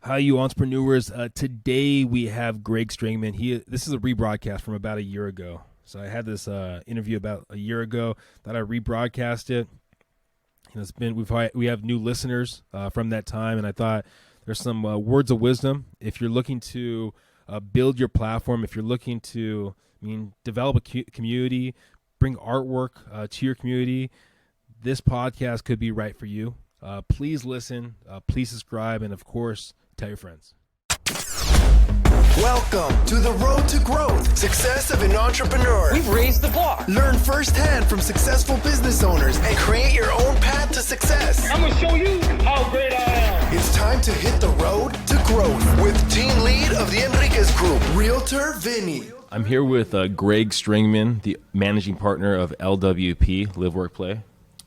Hi, you entrepreneurs. Today we have Greg Strangman. This is a rebroadcast from about a year ago. So I had this interview about a year ago. Thought I rebroadcast it. And it's been we have new listeners from that time, and I thought there's some words of wisdom. If you're looking to build your platform, if you're looking to develop a community, bring artwork to your community, this podcast could be right for you. Please listen, please subscribe, and of course, tell your friends. Welcome to the road to growth, success of an entrepreneur. We've raised the bar. Learn firsthand from successful business owners and create your own path to success. I'm going to show you how great I am. It's time to hit the road to growth with team lead of the Enriquez Group, Realtor Vinny. I'm here with Greg Strangman, the managing partner of L.W.P, Live, Work, Play.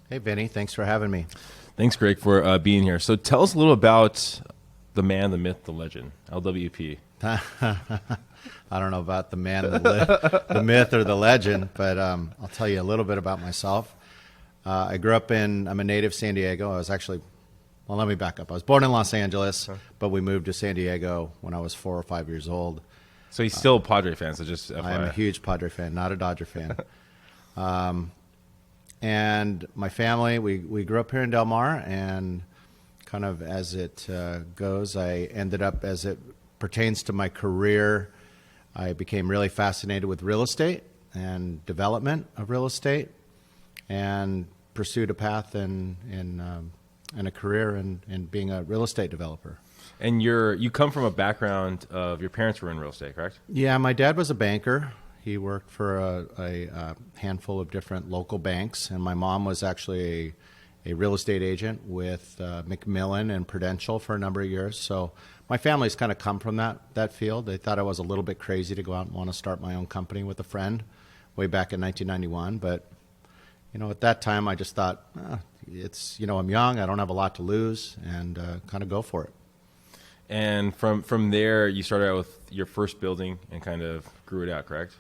Hey, Vinny. Thanks for having me. Thanks, Greg, for being here. So tell us a little about the man, the myth, the legend, L.W.P. I don't know about the man, the myth, or the legend, but I'll tell you a little bit about myself. I'm a native San Diego. Let me back up. I was born in Los Angeles, but we moved to San Diego when I was 4 or 5 years old. So he's still a Padre fan, so just FYI. I am a huge Padre fan, not a Dodger fan. And my family, we grew up here in Del Mar, and kind of as it goes, I ended up, as it pertains to my career, I became really fascinated with real estate and development of real estate, and pursued a path and a career in being a real estate developer. And you come from a background of your parents were in real estate, correct? Yeah, my dad was a banker. He worked for a handful of different local banks, and my mom was actually a real estate agent with Macmillan and Prudential for a number of years. So my family's kind of come from that field. They thought I was a little bit crazy to go out and want to start my own company with a friend way back in 1991. But, at that time I just thought, I'm young, I don't have a lot to lose, and kind of go for it. And from there, you started out with your first building and kind of grew it out, correct?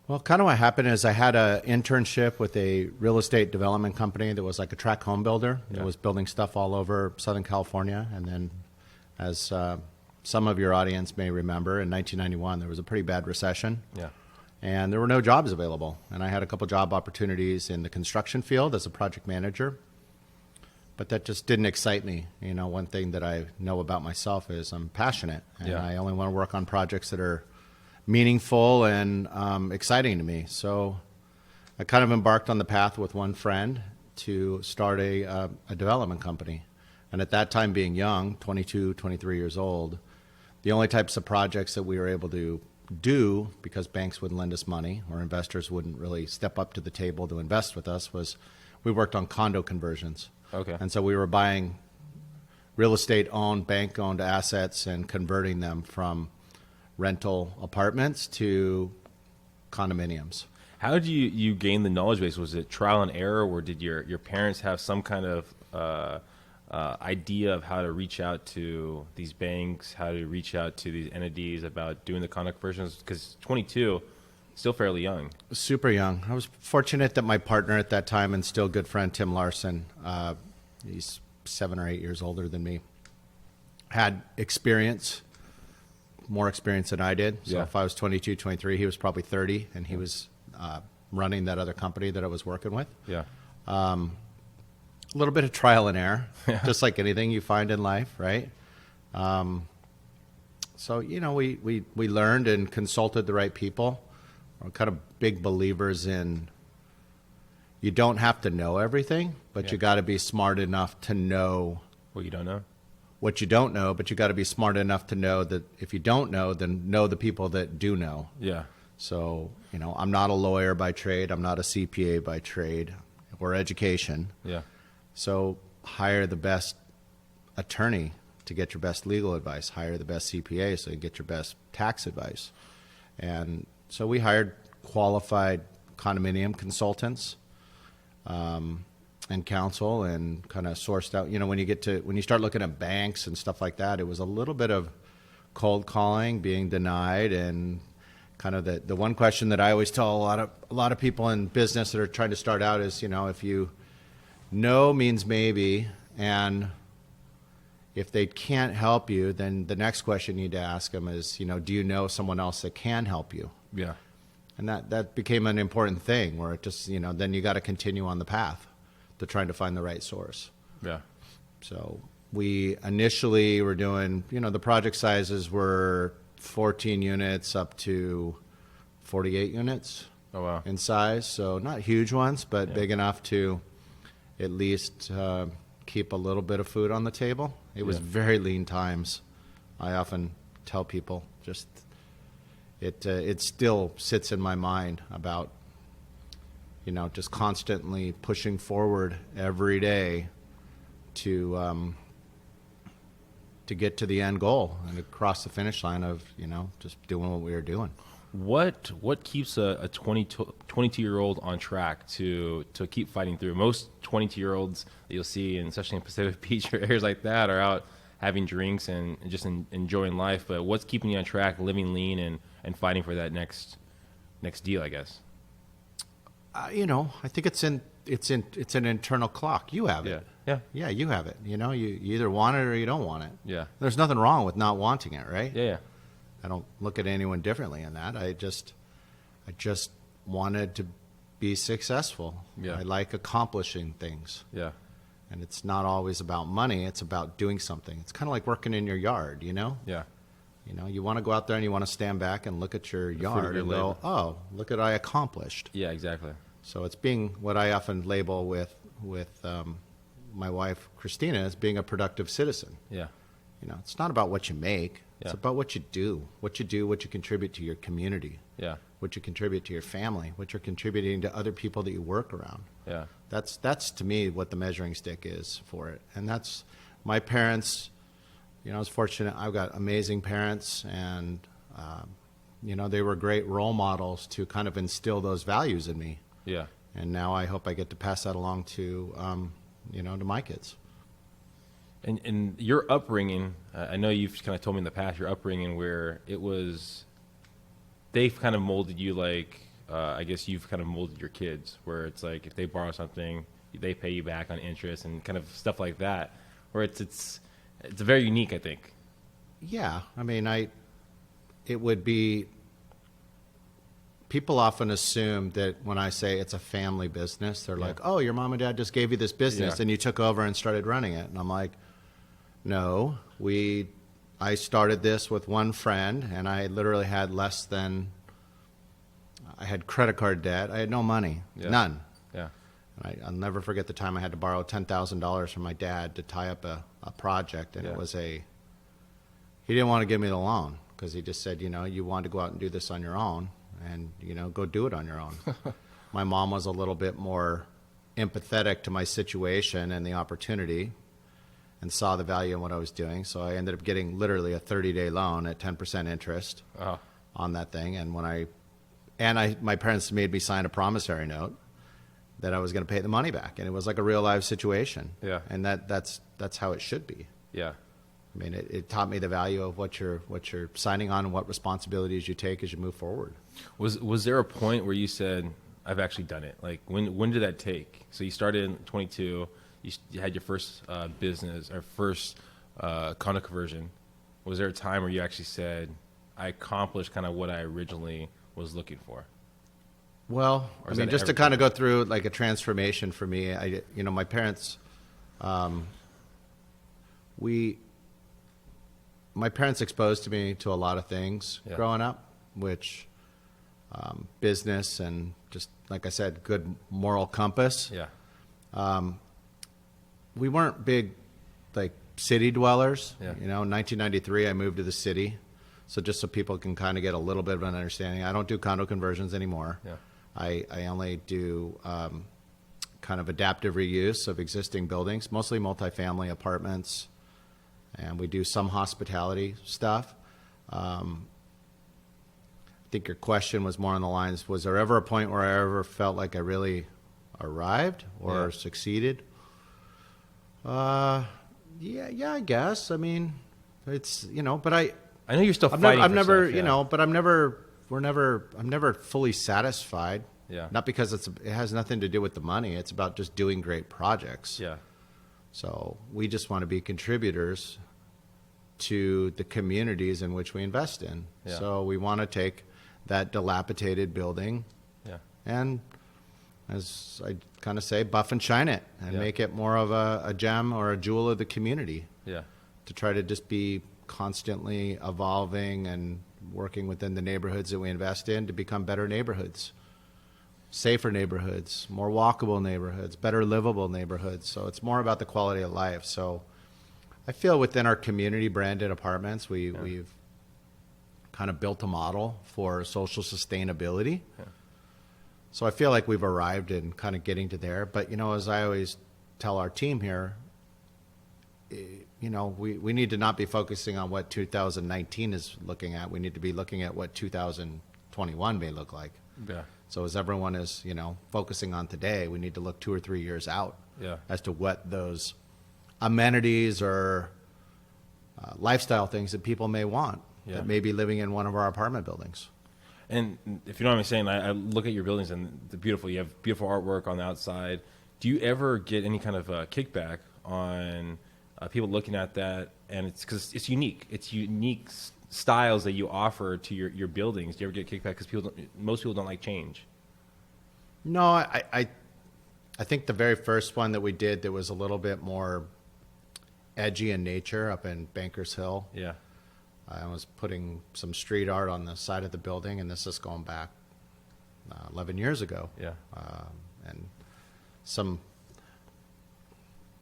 Well, kind of what happened is I had an internship with a real estate development company that was like a tract home builder. Yeah. It was building stuff all over Southern California. And then, as some of your audience may remember, in 1991, there was a pretty bad recession. Yeah. And there were no jobs available. And I had a couple job opportunities in the construction field as a project manager. But that just didn't excite me. One thing that I know about myself is I'm passionate. And I only want to work on projects that are meaningful and exciting to me. So I kind of embarked on the path with one friend to start a development company. And at that time, being young, 22, 23 years old, the only types of projects that we were able to do, because banks wouldn't lend us money or investors wouldn't really step up to the table to invest with us, was we worked on condo conversions. Okay. And so we were buying real estate-owned, bank-owned assets and converting them from rental apartments to condominiums. How did you gain the knowledge base? Was it trial and error, or did your parents have some kind of idea of how to reach out to these banks, how to reach out to these entities about doing the condo conversions? Because 22, still fairly young. Super young. I was fortunate that my partner at that time and still good friend, Tim Larson, he's 7 or 8 years older than me, had experience, more experience than I did. So Yeah. if I was 22, 23, he was probably 30, and he was running that other company that I was working with. Yeah. A little bit of trial and error, just like anything you find in life, right? So, we learned and consulted the right people. We're kind of big believers in you don't have to know everything, but you got to be smart enough to know What you don't know? what you don't know, but you got to be smart enough to know that if you don't know, then know the people that do know. Yeah. So, I'm not a lawyer by trade. I'm not a CPA by trade or education. Yeah. So hire the best attorney to get your best legal advice. Hire the best CPA so you get your best tax advice. And so we hired qualified condominium consultants and counsel, and kind of sourced out. When you start looking at banks and stuff like that, it was a little bit of cold calling, being denied, and kind of the one question that I always tell a lot of people in business that are trying to start out is, if you no means maybe, and if they can't help you, then the next question you need to ask them is, do you know someone else that can help you? Yeah. And that became an important thing where it just, then you got to continue on the path to trying to find the right source. Yeah. So we initially were doing, the project sizes were 14 units up to 48 units in size. So not huge ones, but big enough to at least keep a little bit of food on the table. It was very lean times. I often tell people just it still sits in my mind about, just constantly pushing forward every day to get to the end goal and across the finish line of, just doing what we were doing. What keeps a 22-year-old on track to keep fighting through? Most 22-year-olds that you'll see, and especially in Pacific Beach or areas like that, are out having drinks and just enjoying life. But what's keeping you on track, living lean and fighting for that next deal, I guess? I think it's an internal clock. You have it. Yeah. You have it. You either want it or you don't want it. Yeah. There's nothing wrong with not wanting it, right? Yeah. I don't look at anyone differently in that. I just wanted to be successful. Yeah. I like accomplishing things. Yeah. And it's not always about money. It's about doing something. It's kind of like working in your yard, Yeah. You want to go out there and you want to stand back and look at your yard and go, oh, look at what I accomplished. Yeah, exactly. So it's being what I often label with my wife, Christina, as being a productive citizen. Yeah. It's not about what you make. It's Yeah. about what you do, what you contribute to your community, Yeah. what you contribute to your family, what you're contributing to other people that you work around. Yeah. That's to me what the measuring stick is for it. And that's my parents. I was fortunate. I've got amazing parents, and they were great role models to kind of instill those values in me. Yeah. And now I hope I get to pass that along to to my kids. And your upbringing, I know you've kind of told me in the past, your upbringing where they've kind of molded you like, I guess you've kind of molded your kids, where it's like if they borrow something, they pay you back on interest and kind of stuff like that, where it's very unique, I think. Yeah, I mean, it would be. People often assume that when I say it's a family business, they're like, "Oh, your mom and dad just gave you this business, and you took over and started running it." And I'm like, "No, I started this with one friend, and I literally had I had credit card debt. I had no money, none. Yeah. And I'll never forget the time I had to borrow $10,000 from my dad to tie up a project, and he didn't want to give me the loan because he just said, you want to go out and do this on your own. And, go do it on your own. My mom was a little bit more empathetic to my situation and the opportunity and saw the value in what I was doing. So I ended up getting literally a 30-day loan at 10% interest on that thing. And my parents made me sign a promissory note that I was going to pay the money back. And it was like a real life situation. Yeah. And that's how it should be. Yeah. I mean, it taught me the value of what you're signing on and what responsibilities you take as you move forward. Was there a point where you said, I've actually done it? Like, when did that take? So you started in 22, you had your first business or first condo conversion. Was there a time where you actually said, I accomplished kind of what I originally was looking for? Well, I mean, just to kind of go through like a transformation for me, my parents, my parents exposed me to a lot of things growing up, which business and just, like I said, good moral compass. Yeah. We weren't big, like, city dwellers. Yeah. In 1993, I moved to the city. So just so people can kind of get a little bit of an understanding, I don't do condo conversions anymore. Yeah. I only do kind of adaptive reuse of existing buildings, mostly multifamily apartments. And we do some hospitality stuff. I think your question was more on the lines, was there ever a point where I ever felt like I really arrived or succeeded? Yeah, I guess. I mean, it's, but I know you're still fighting. I'm never, for stuff, but I'm never fully satisfied. Yeah. Not because it has nothing to do with the money. It's about just doing great projects. Yeah. So we just want to be contributors to the communities in which we invest in. Yeah. So we want to take that dilapidated building and, as I kind of say, buff and shine it and make it more of a gem or a jewel of the community. Yeah. To try to just be constantly evolving and working within the neighborhoods that we invest in to become better neighborhoods, safer neighborhoods, more walkable neighborhoods, better livable neighborhoods. So it's more about the quality of life. So I feel within our community branded apartments, we've kind of built a model for social sustainability. Yeah. So I feel like we've arrived in kind of getting to there. But, as I always tell our team here, we need to not be focusing on what 2019 is looking at. We need to be looking at what 2021 may look like. Yeah. So as everyone is, focusing on today, we need to look 2 or 3 years out as to what those amenities or lifestyle things that people may want that may be living in one of our apartment buildings. And if you know what I'm saying, I look at your buildings and they're beautiful. You have beautiful artwork on the outside. Do you ever get any kind of kickback on people looking at that? And it's because it's unique. It's unique styles that you offer to your buildings. Do you ever get kickback because most people don't like change? No, I think the very first one that we did that was a little bit more edgy in nature up in Bankers Hill. Yeah. I was putting some street art on the side of the building, and this is going back 11 years ago. Yeah. And some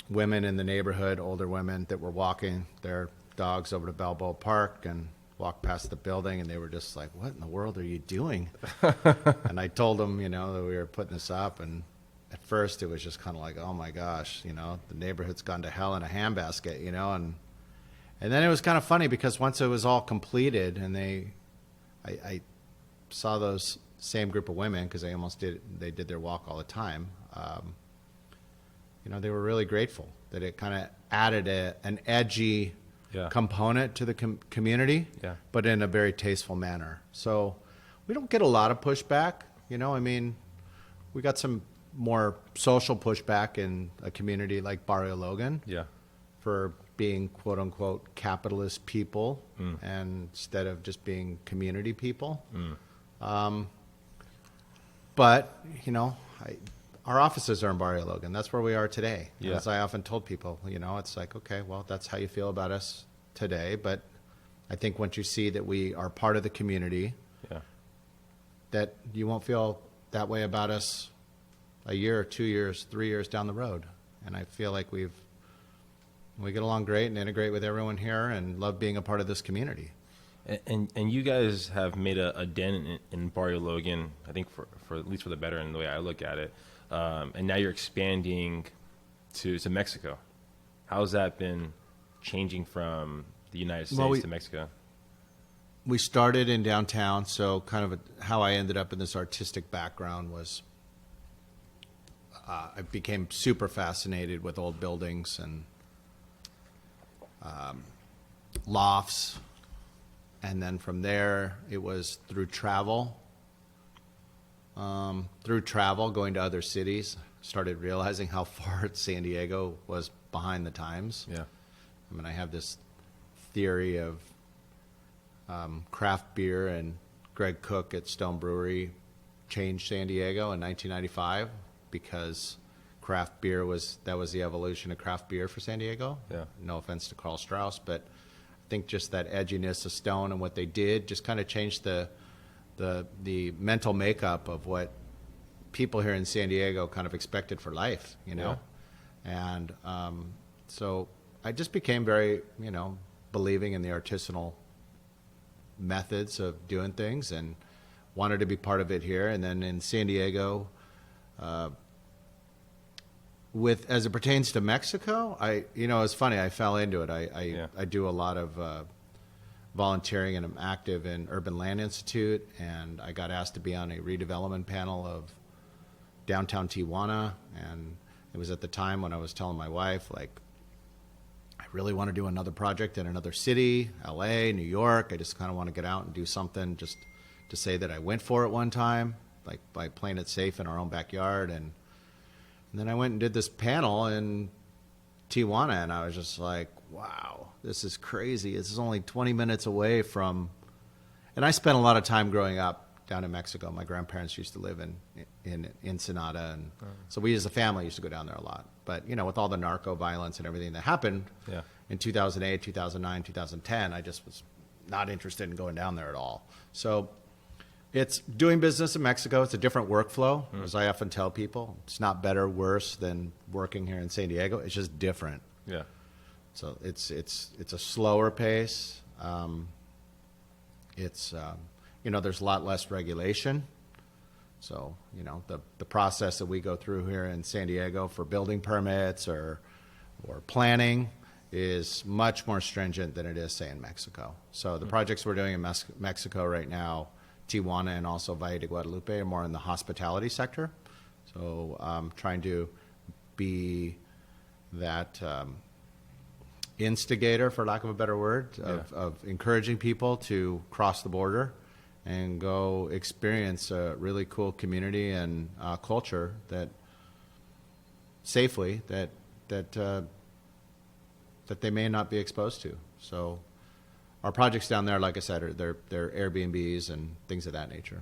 women in the neighborhood, older women, that were walking their dogs over to Balboa Park and walked past the building, and they were just like, what in the world are you doing? And I told them, that we were putting this up, and at first it was just kind of like, oh my gosh, the neighborhood's gone to hell in a handbasket, and then it was kind of funny because once it was all completed and I saw those same group of women, because they did their walk all the time. They were really grateful that it kind of added an edgy component to the community, but in a very tasteful manner. So we don't get a lot of pushback. We got some more social pushback in a community like Barrio Logan for being quote unquote capitalist people and instead of just being community people. But, our offices are in Barrio Logan. That's where we are today. Yeah. As I often told people, it's like, okay, well, that's how you feel about us today. But I think once you see that we are part of the community, that you won't feel that way about us a year, 2 years, 3 years down the road. And I feel like we get along great and integrate with everyone here and love being a part of this community. And you guys have made a dent in Barrio Logan, I think for at least for the better in the way I look at it. And now you're expanding to Mexico. How's that been changing from the United States to Mexico? We started in downtown, so kind of how I ended up in this artistic background was I became super fascinated with old buildings and lofts. And then from there, it was through travel, going to other cities, started realizing how far San Diego was behind the times. Yeah. I have this theory of craft beer, and Greg Cook at Stone Brewery changed San Diego in 1995 because craft beer was the evolution of craft beer for San Diego. Yeah. No offense to Carl Strauss, but I think just that edginess of Stone and what they did just kind of changed the mental makeup of what people here in San Diego kind of expected for life, Yeah. And so I just became very, believing in the artisanal methods of doing things and wanted to be part of it here. And then in San Diego, as it pertains to Mexico, it's funny. I fell into it. I do a lot of volunteering, and I'm active in Urban Land Institute, and I got asked to be on a redevelopment panel of downtown Tijuana, and it was at the time when I was telling my wife, like, I really want to do another project in another city, LA, New York. I just kind of want to get out and do something just to say that I went for it one time, like by playing it safe in our own backyard. And then I went and did this panel, and Tijuana, and I was just like, wow, this is crazy. This is only 20 minutes away from, and I spent a lot of time growing up down in Mexico. My grandparents used to live in Ensenada, and so we as a family used to go down there a lot. But, with all the narco violence and everything that happened in 2008, 2009, 2010, I just was not interested in going down there at all. So it's doing business in Mexico. It's a different workflow, as I often tell people. It's not better, worse than working here in San Diego. It's just different. Yeah. So it's a slower pace. There's a lot less regulation. So, the process that we go through here in San Diego for building permits or planning is much more stringent than it is, say, in Mexico. So the projects we're doing in Mexico right now, Tijuana and also Valle de Guadalupe, are more in the hospitality sector. So trying to be that instigator, for lack of a better word, of encouraging people to cross the border and go experience a really cool community and culture that safely that they may not be exposed to. So our projects down there, like I said, they're Airbnbs and things of that nature.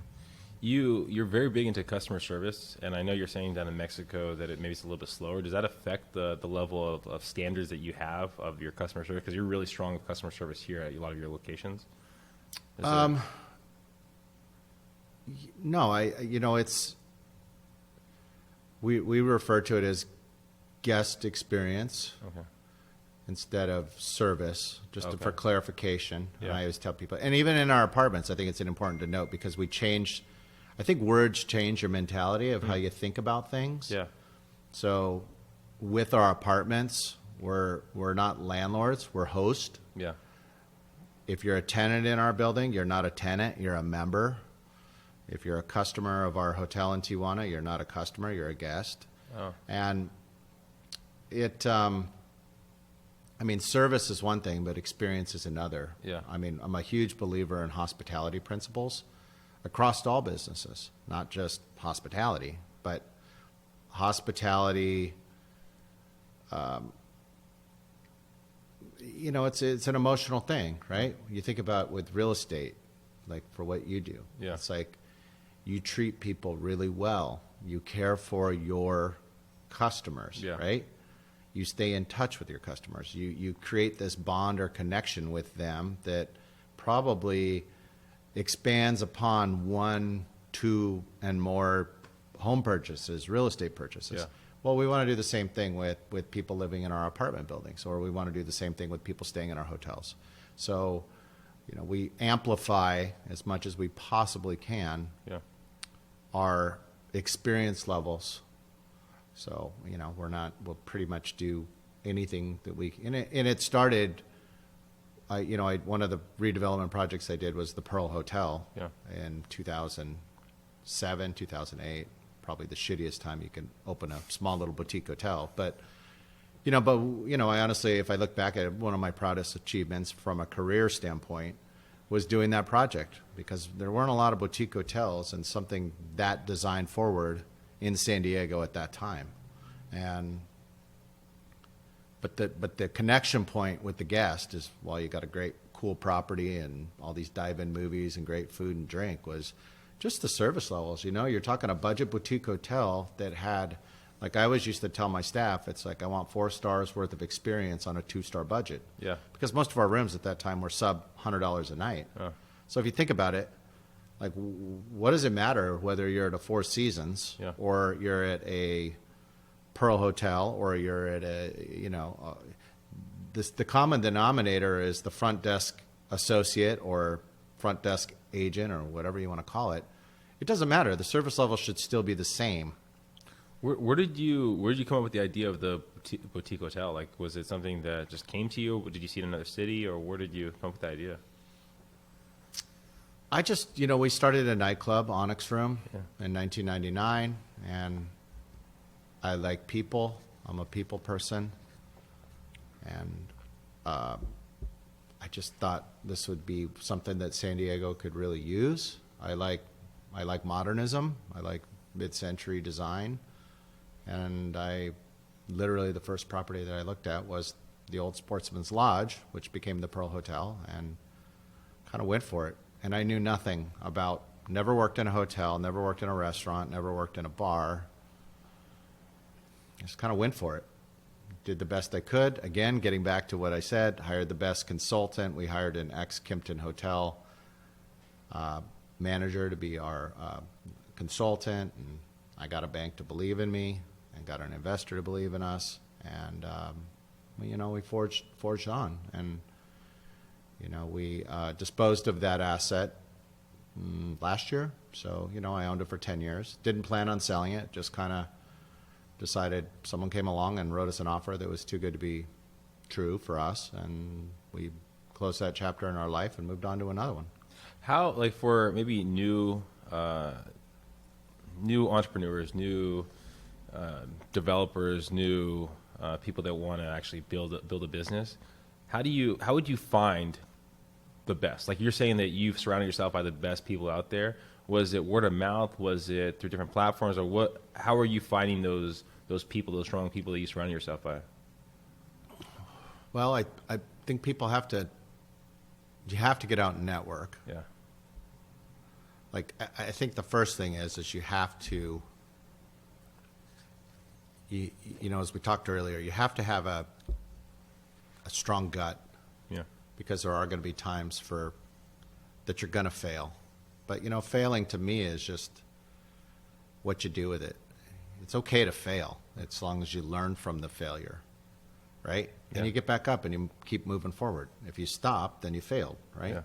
You're very big into customer service, and I know you're saying down in Mexico that maybe it's a little bit slower. Does that affect the level of standards that you have of your customer service? Because you're really strong with customer service here at a lot of your locations. No, it's we refer to it as guest experience. Okay. Instead of service, just for clarification. Yeah. And I always tell people, and even in our apartments, I think it's important to note because I think words change your mentality of how you think about things. Yeah. So with our apartments, we're not landlords, we're hosts. Yeah. If you're a tenant in our building, you're not a tenant, you're a member. If you're a customer of our hotel in Tijuana, you're not a customer, you're a guest. Oh. And service is one thing, but experience is another. Yeah. I'm a huge believer in hospitality principles across all businesses, not just hospitality, but hospitality. It's an emotional thing, right? You think about with real estate, like for what you do. Yeah. It's like you treat people really well. You care for your customers, right? You stay in touch with your customers. You create this bond or connection with them that probably expands upon 1, 2, and more home purchases, real estate purchases. Yeah. Well, we want to do the same thing with people living in our apartment buildings, or we want to do the same thing with people staying in our hotels. So, we amplify as much as we possibly can our experience levels. So, we'll pretty much do anything that we, and it started, one of the redevelopment projects I did was the Pearl Hotel in 2007, 2008, probably the shittiest time you can open a small little boutique hotel. But I honestly, if I look back at it, one of my proudest achievements from a career standpoint was doing that project, because there weren't a lot of boutique hotels and something that designed forward in San Diego at that time. But the connection point with the guest is, while you got a great cool property and all these dive-in movies and great food and drink, was just the service levels. You're talking a budget boutique hotel that had, like I always used to tell my staff, it's like I want 4 stars worth of experience on a 2-star budget. Yeah. Because most of our rooms at that time were sub $100 a night. Oh. So if you think about it, like, what does it matter whether you're at a Four Seasons or you're at a Pearl Hotel or you're at the common denominator is the front desk associate or front desk agent or whatever you want to call it. It doesn't matter. The service level should still be the same. Where did you come up with the idea of the boutique hotel? Like, was it something that just came to you? Did you see it in another city, or where did you come up with the idea? I just, we started a nightclub, Onyx Room, in 1999, and I like people. I'm a people person, and I just thought this would be something that San Diego could really use. I like modernism. I like mid-century design, and I literally the first property that I looked at was the old Sportsman's Lodge, which became the Pearl Hotel, and kind of went for it. And I knew nothing about, never worked in a hotel, never worked in a restaurant, never worked in a bar. Just kind of went for it. Did the best I could. Again, getting back to what I said, hired the best consultant. We hired an ex-Kimpton Hotel manager to be our consultant, and I got a bank to believe in me and got an investor to believe in us, and we forged on, and we disposed of that asset last year. So I owned it for 10 years. Didn't plan on selling it. Just kind of decided, someone came along and wrote us an offer that was too good to be true for us, and we closed that chapter in our life and moved on to another one. How, like, for maybe new entrepreneurs, new developers, new people that want to actually build a business, how would you find the best? Like, you're saying that you've surrounded yourself by the best people out there. Was it word of mouth? Was it through different platforms, or what? How are you finding those people, those strong people that you surround yourself by? Well, I think people have to get out and network. Yeah. Like, I think the first thing is you have to, as we talked earlier, you have to have a strong gut. Yeah. Because there are going to be times that you're going to fail. But, failing to me is just what you do with it. It's okay to fail as long as you learn from the failure, right? Yeah. And you get back up and you keep moving forward. If you stop, then you failed, right?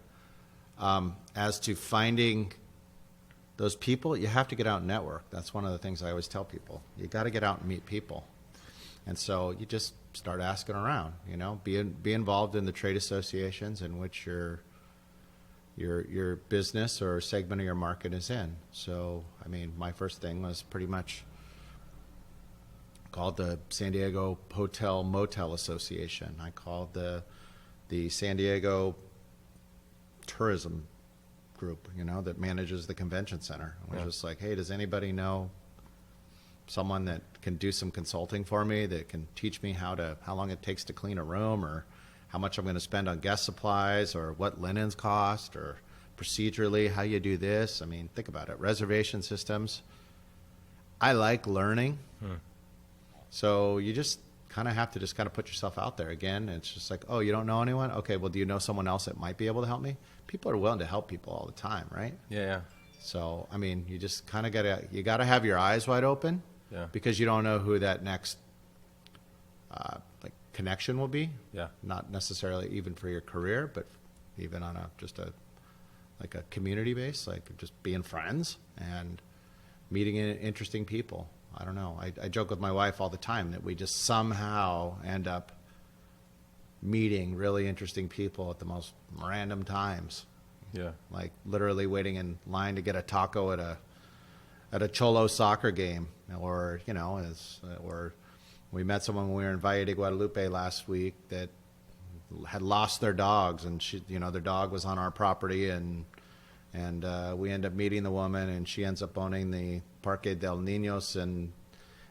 Yeah. As to finding those people, you have to get out and network. That's one of the things I always tell people. You got to get out and meet people. And so you just start asking around, be involved in the trade associations in which your business or segment of your market is in. So, my first thing was pretty much called the San Diego Hotel Motel Association. I called the San Diego Tourism Group, that manages the convention center. I was just like, hey, does anybody know someone that can do some consulting for me, that can teach me how long it takes to clean a room, or how much I'm going to spend on guest supplies, or what linens cost, or procedurally how you do this? Think about it. Reservation systems. I like learning. So you just kind of have to just kind of put yourself out there. Again, it's just like, oh, you don't know anyone? Okay, well, do you know someone else that might be able to help me? People are willing to help people all the time, right? Yeah. So, you just kind of got to have your eyes wide open. Yeah. Because you don't know who that next connection will be. Yeah. Not necessarily even for your career, but even on a community base, like just being friends and meeting interesting people. I don't know. I joke with my wife all the time that we just somehow end up meeting really interesting people at the most random times. Yeah. Like literally waiting in line to get a taco at a Cholo soccer game, or or we met someone when we were in Valle de Guadalupe last week that had lost their dogs, and their dog was on our property, and we end up meeting the woman, and she ends up owning the Parque del Niños in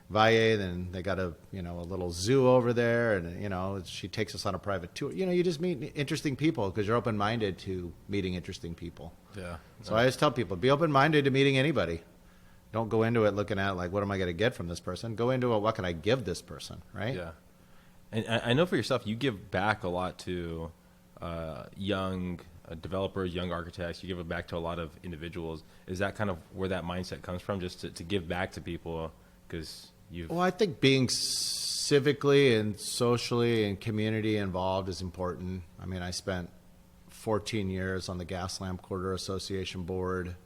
Valle. Then they got a little zoo over there, and she takes us on a private tour. You just meet interesting people because you're open-minded to meeting interesting people. Yeah. So I always tell people, be open-minded to meeting anybody. Don't go into it looking at like, what am I going to get from this person? Go into it, what can I give this person, right? Yeah. And I know for yourself, you give back a lot to young developers, young architects. You give it back to a lot of individuals. Is that kind of where that mindset comes from, just to give back to people? Because Well, I think being civically and socially and community involved is important. I spent 14 years on the Gaslamp Corridor Association board,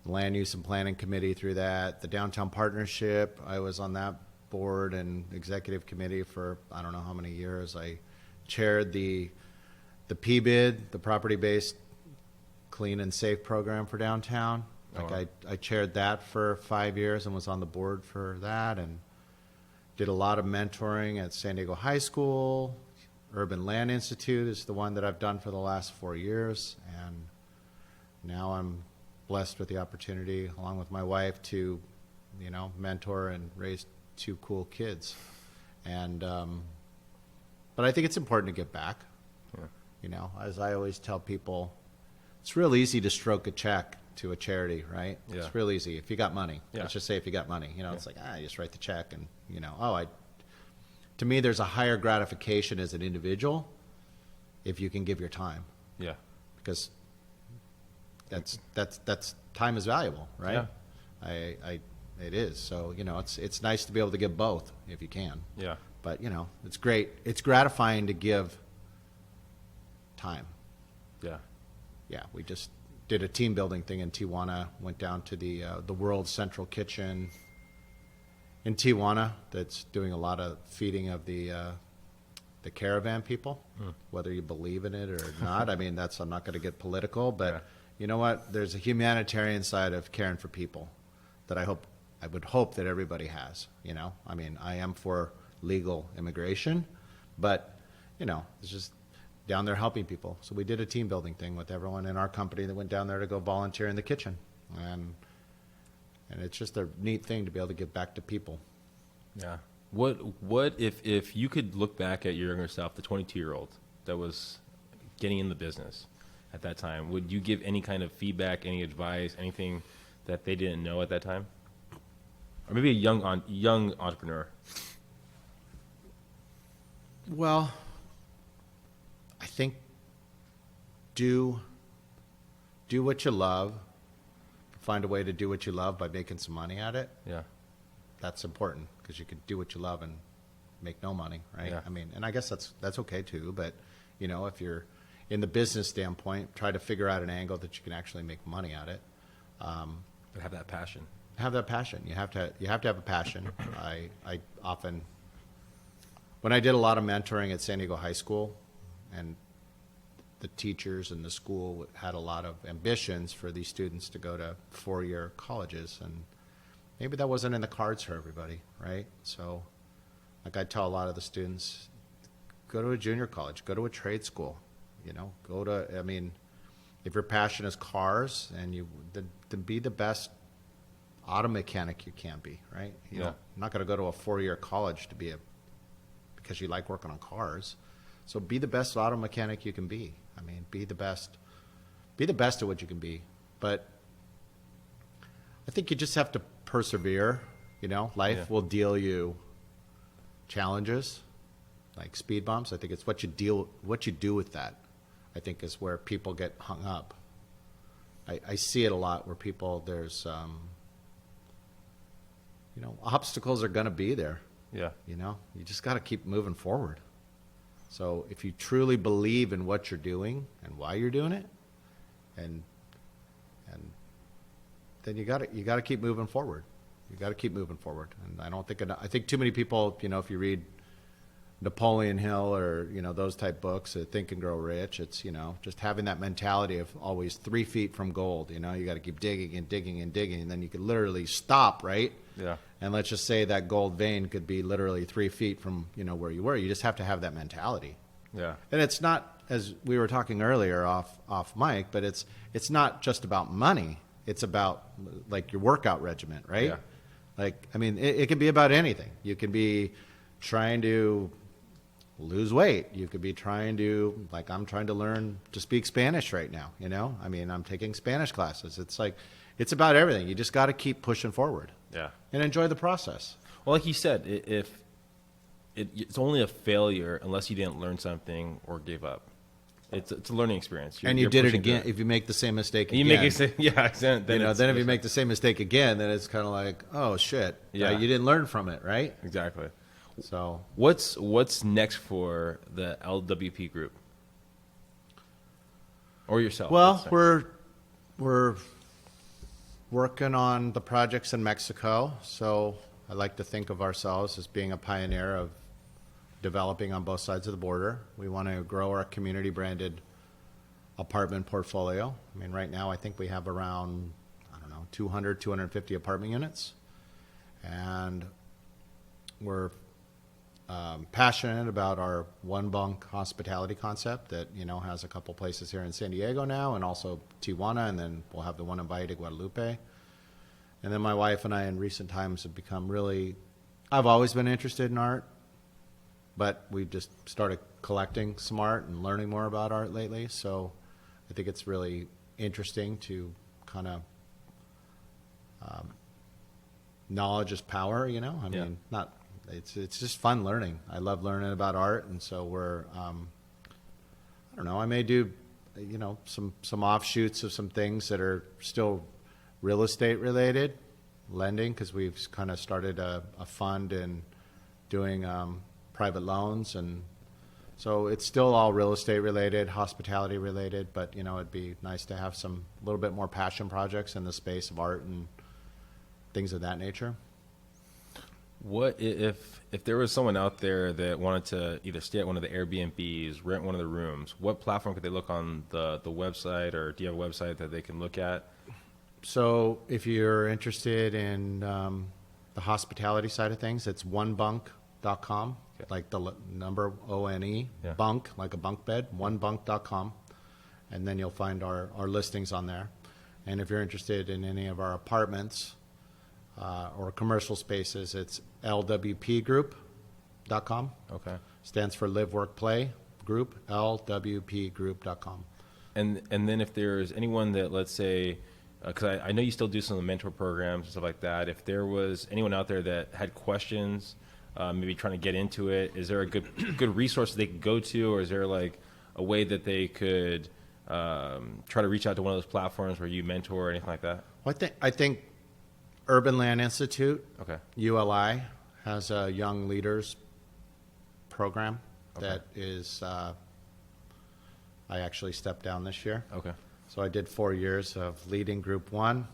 Land Use and Planning Committee through that, the Downtown Partnership. I was on that board and executive committee for I don't know how many years. I chaired the PBID, the Property-Based Clean and Safe Program for downtown. I chaired that for 5 years and was on the board for that, and did a lot of mentoring at San Diego High School. Urban Land Institute is the one that I've done for the last 4 years, and now I'm blessed with the opportunity, along with my wife, to mentor and raise 2 cool kids. And but I think it's important to give back. Yeah. You know, as I always tell people, it's real easy to stroke a check to a charity, right? Yeah. It's real easy if you got money. Yeah. Let's just say if you got money, you know, it's like, you just write the check and, you know, to me, there's a higher gratification as an individual if you can give your time, Yeah. because that's time is valuable, right? Yeah. It is. So, you know, it's nice to be able to give both if you can. Yeah. But, you know, it's great. It's gratifying to give time. Yeah. Yeah, we just did a team building thing in Tijuana, went down to the World Central Kitchen in Tijuana that's doing a lot of feeding of the caravan people, whether you believe in it or not. I mean, I'm not going to get political, but you know what? There's a humanitarian side of caring for people that I would hope that everybody has, you know? I mean, I am for legal immigration, but, you know, it's just down there helping people. So we did a team building thing with everyone in our company that went down there to go volunteer in the kitchen. And it's just a neat thing to be able to give back to people. Yeah. What if you could look back at your younger self, the 22-year-old that was getting in the business at that time, would you give any kind of feedback, any advice, anything that they didn't know at that time? Or maybe a young entrepreneur? Well, I think do what you love. Find a way to do what you love by making some money at it. Yeah. That's important because you can do what you love and make no money, right? Yeah. I mean, and I guess that's okay too. But you know, if you're in the business standpoint, try to figure out an angle that you can actually make money at it. But have that passion. Have that passion. You have to have a passion. I often, when I did a lot of mentoring at San Diego High School, and the teachers and the school had a lot of ambitions for these students to go to 4-year colleges, and maybe that wasn't in the cards for everybody, right? So, like I tell a lot of the students, go to a junior college, go to a trade school, you know, I mean, if your passion is cars, and then be the best auto mechanic you can be, right? You know, you're not going to go to a 4-year college because you like working on cars. So be the best auto mechanic you can be. I mean, be the best at what you can be. But I think you just have to persevere. You know, life will deal you challenges like speed bumps. I think it's what you do with that, I think, is where people get hung up. I see it a lot where there's you know, obstacles are going to be there. Yeah. You know, you just got to keep moving forward. So if you truly believe in what you're doing and why you're doing it, and then you got to keep moving forward. You got to keep moving forward. And I think too many people, you know, if you read Napoleon Hill or, you know, those type books, Think and Grow Rich, it's, you know, just having that mentality of always 3 feet from gold. You know, you got to keep digging and digging and digging, and then you could literally stop, right? Yeah. And let's just say that gold vein could be literally 3 feet from, you know, where you were. You just have to have that mentality. Yeah. And it's not, as we were talking earlier off mic, but it's not just about money. It's about like your workout regimen, right? Yeah. Like, I mean, it can be about anything. You can be trying to lose weight. You could be trying to, like, I'm trying to learn to speak Spanish right now, you know? I mean, I'm taking Spanish classes. It's like, it's about everything. You just got to keep pushing forward. Yeah. And enjoy the process. Well, like you said, it's only a failure unless you didn't learn something or gave up. It's a learning experience. And you did it again. If you make the same mistake again. Then if you make the same mistake again, then it's kind of like, oh, shit. Yeah. You didn't learn from it, right? Exactly. So what's next for the L.W.P group? Or yourself? Well, we're working on the projects in Mexico. So I like to think of ourselves as being a pioneer of developing on both sides of the border. We want to grow our community-branded apartment portfolio. I mean, right now I think we have around, 200, 250 apartment units. And we're passionate about our one bunk hospitality concept that, you know, has a couple places here in San Diego now, and also Tijuana, and then we'll have the one in Barrio Logan. And then my wife and I in recent times have become I've always been interested in art, but we've just started collecting some art and learning more about art lately. So I think it's really interesting to kind of knowledge is power, you know. I mean, it's just fun learning. I love learning about art, and so we're I don't know. I may do some offshoots of some things that are still real estate related, lending, because we've kind of started a fund and doing private loans, and so it's still all real estate related, hospitality related, but it'd be nice to have some little bit more passion projects in the space of art and things of that nature. What if there was someone out there that wanted to either stay at one of the Airbnbs, rent one of the rooms? What platform could they look on the website, or do you have a website that they can look at? So if you're interested in the hospitality side of things, it's onebunk.com, like the number ONE, bunk, like a bunk bed, onebunk.com. And then you'll find our listings on there. And if you're interested in any of our apartments or commercial spaces, it's L.W.P group.com. Okay. Stands for Live, Work, Play Group, L.W.P group.com. And then if there's anyone that, let's say, because I know you still do some of the mentor programs and stuff like that. If there was anyone out there that had questions, maybe trying to get into it, is there a good resource they could go to, or is there like a way that they could try to reach out to one of those platforms where you mentor or anything like that? Well, I think Urban Land Institute, Okay. ULI, has a young leaders program that is. I actually stepped down this year. Okay. So I did 4 years of leading Group 1,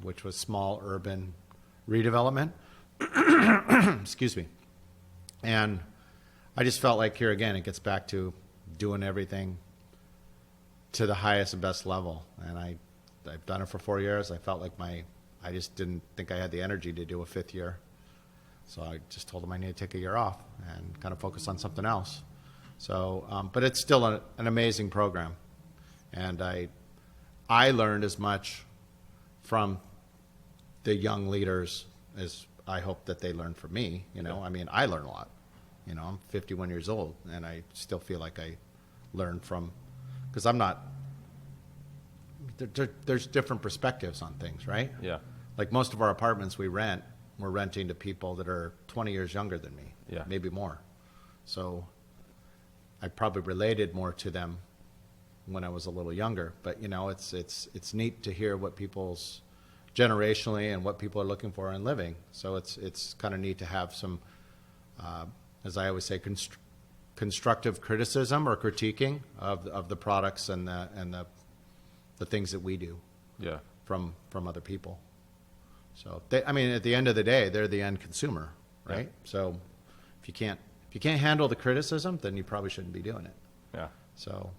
which was small urban redevelopment. Excuse me. And I just felt like here again, it gets back to doing everything to the highest and best level. And I've done it for 4 years. I felt like I just didn't think I had the energy to do a 5th year. So I just told them I need to take a year off and kind of focus on something else. So, but it's still an amazing program. And I learned as much from the young leaders as I hope that they learn from me. I mean, I learn a lot. I'm 51 years old, and I still feel like I learn from, because I'm not, there's different perspectives on things, right? Yeah. Like most of our apartments we're renting to people that are 20 years younger than me, maybe more. So I probably related more to them when I was a little younger, but it's neat to hear what people's generationally and what people are looking for in living. So it's kind of neat to have some, as I always say, constructive criticism or critiquing of the products and the things that we do. Yeah. From other people. So at the end of the day, they're the end consumer, right? Yeah. So if you can't handle the criticism, then you probably shouldn't be doing it. Yeah. So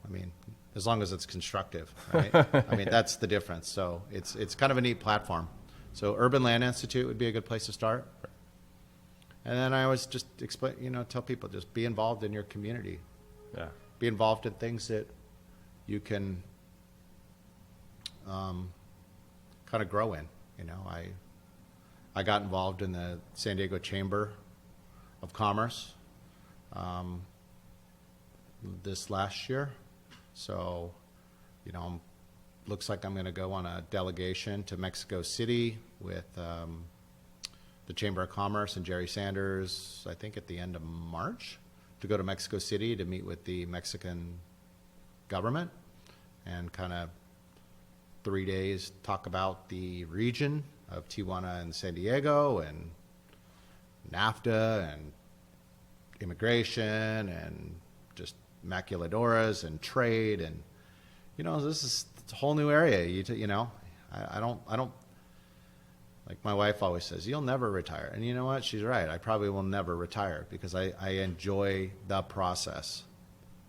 as long as it's constructive, right? That's the difference. So it's kind of a neat platform. So Urban Land Institute would be a good place to start. And then I always just tell people, just be involved in your community. Yeah. Be involved in things that you can kind of grow in. I got involved in the San Diego Chamber of Commerce this last year. So, looks like I'm going to go on a delegation to Mexico City with the Chamber of Commerce and Jerry Sanders, I think at the end of March, to go to Mexico City to meet with the Mexican government and kind of 3 days talk about the region of Tijuana and San Diego and NAFTA and immigration and just maquiladoras and trade, and it's a whole new area. I don't like, my wife always says, you'll never retire, and you know what, she's right. I probably will never retire because I enjoy the process.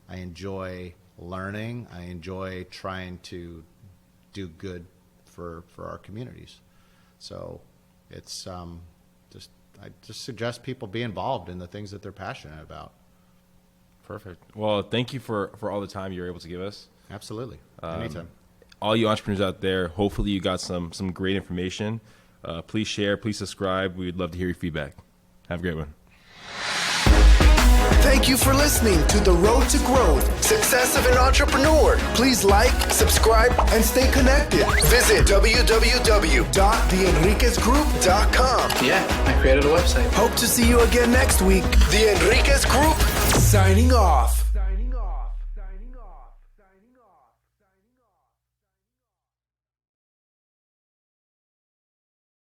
I enjoy learning. I enjoy trying to do good for our communities. So it's I just suggest people be involved in the things that they're passionate about. Perfect. Well, thank you for all the time you're able to give us. Absolutely. Anytime. All you entrepreneurs out there, hopefully you got some great information. Please share, please subscribe. We would love to hear your feedback. Have a great one. Thank you for listening to The Road to Growth, Success of an Entrepreneur. Please like, subscribe, and stay connected. Visit www.theenriquezgroup.com. Yeah, I created a website. Hope to see you again next week. The Enriquez Group, signing off.